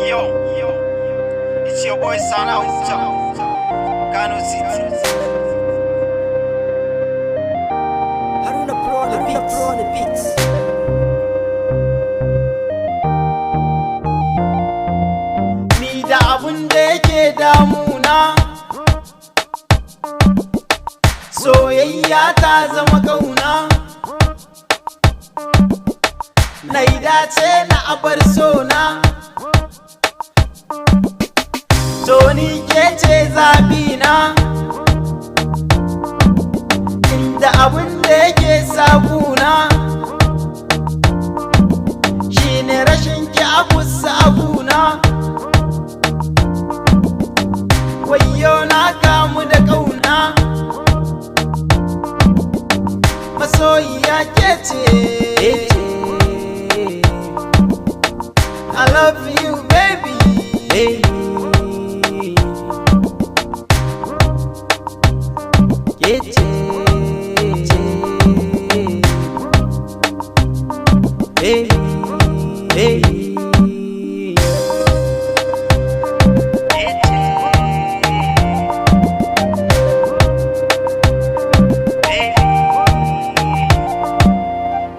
Yo, it's your boy Sana Ucha, Kano City. Haruna Pro on the beats. Ni da abun da yake damuna, soyayya ta zama kauna. Na yi dace na abar sona, to ni ke ce zabina. Inda abun da yake sakuna shine rashin ki a kusa abuna. Wayyo na kamu da kauna, masoyiya ke ce. I love you baby, ke ce.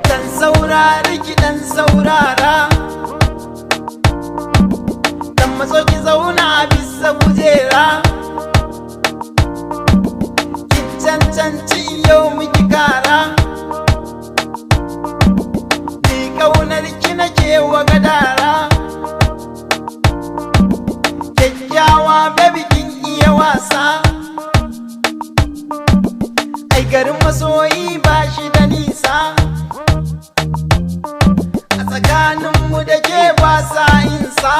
Dan saurari ki dan saurara, dan matso ki zauna bisa kujera. Ki cancanci yau miki kara, ni kaunar ki nake wa gadara. Kyakkyawa baby kin iya wasa, ai garin masoyi ba shi da nisa. A tsakaninmu da ke ba sa insa.